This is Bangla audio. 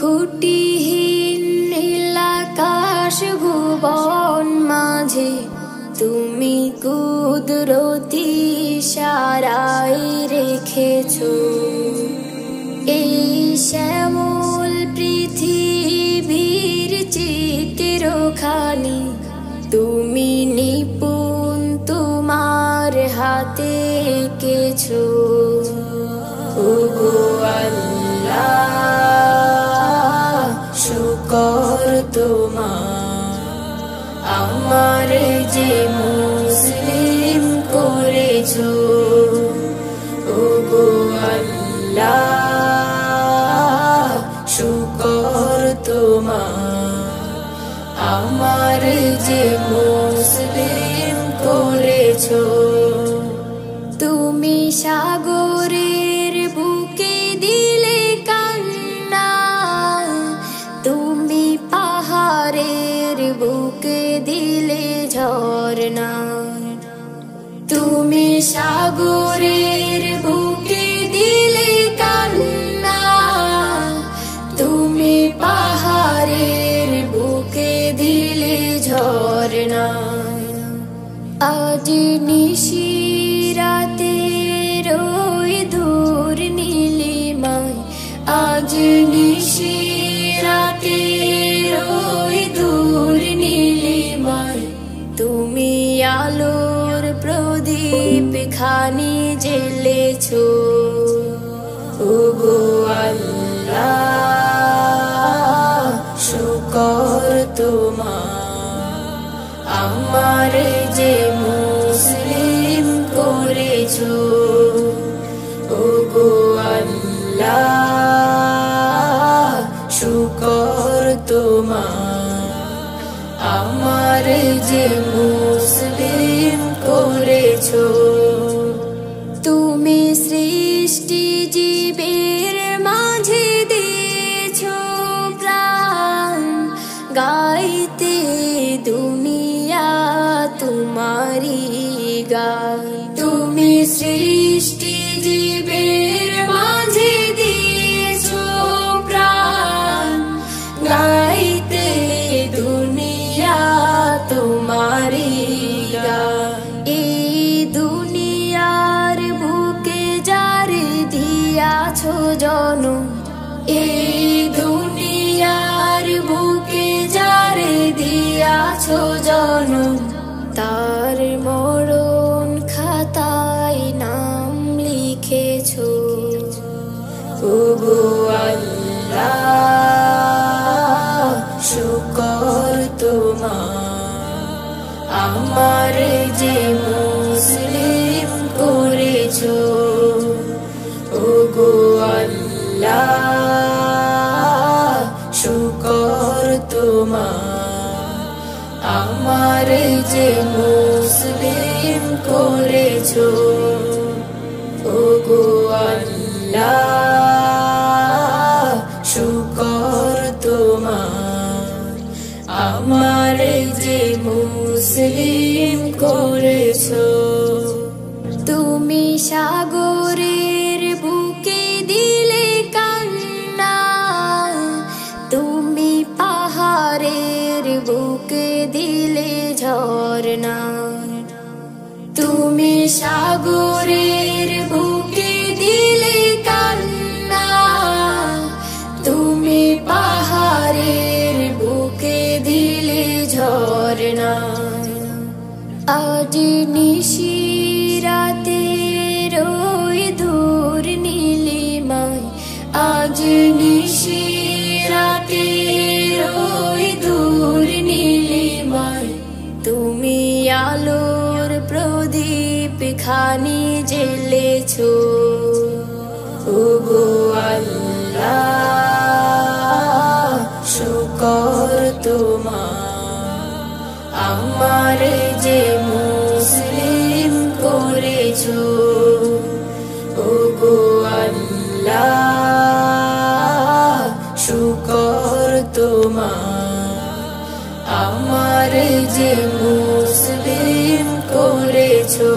খুঁটিহীন নীলাকাশ ভুবন মাঝে তুমি কুদরতি ইশারায় রেখেছো এই শ্যামল পৃথিবীর চিত্রখানি তুমি নিপুণ তোমার হাতে এঁকেছো। ওগো আল্লাহ, শুকর তোমার আমার যে মুসলিম করেছো। ওগো আল্লাহ, শুকর তোমার আমার যে মুসলিম করেছো। তুমি সাগরের বুকে দিলে কান্না, তুমি পাহাড়ের বুকে দিলে ঝরনা। তুমি সাগরের বুকে দিলে কান্না, তুমি পাহাড়ের বুকে দিলে ঝরনা। আজ নিশিরাতে রই দূর নীলিমায়, আজ নিশিরাতে রই দূর নীলিমায়, তুমি আলোর প্রদীপ খানি জ্বেলেছো। ওগো আল্লাহ, শুকর তোমার আমার যে মুসলিম করেছো। ওগো আল্লাহ, শুকর তোমার আমার যে মুসলিম করেছো। তুমি সৃষ্টি জীবের মাঝে দিয়েছো প্রাণ, গাইতে দুনিয়া তোমারি গান। তুমি সৃষ্টি জীবের মাঝে দিয়েছো প্রাণ, গাইতে দুনিয়া তোমারি গান। এই দুনিয়ার বুকে যারে দিয়াছো জনম, এই দুনিয়ার বুকে যারে দিয়াছো জনম, তার মরণ খাতায় নাম লিখেছো। ওগো আল্লাহ, শুকর তোমার আমার যে মুসলিম করেছো। ওগো আল্লাহ, শুকর তোমার আমার যে মুসলিম করেছো। ওগো আল্লাহ, শুকর তোমার আমার যে মুসলিম করেছো। তুমি সাগরের বুকে দিলে কান্না, তুমি পাহাড়ের বুকে দিলে ঝরনা। তুমি সাগরের বুকে দিলে কান্না, তুমি পাহাড়ের বুকে দিলে ঝরনা। আজ নিশিরাতে রই দূর নীলিমায়, আজ নিশিরাতে রই দূর নীলিমায়, তুমি আলোর প্রদীপ খানি জ্বেলেছো। ওগো আল্লাহ, শুকর তোমার তোমার আমার যে মুসলিম করেছো ওগো আল্লাহ শুকর তোমার আমার যে মুসলিম করেছো।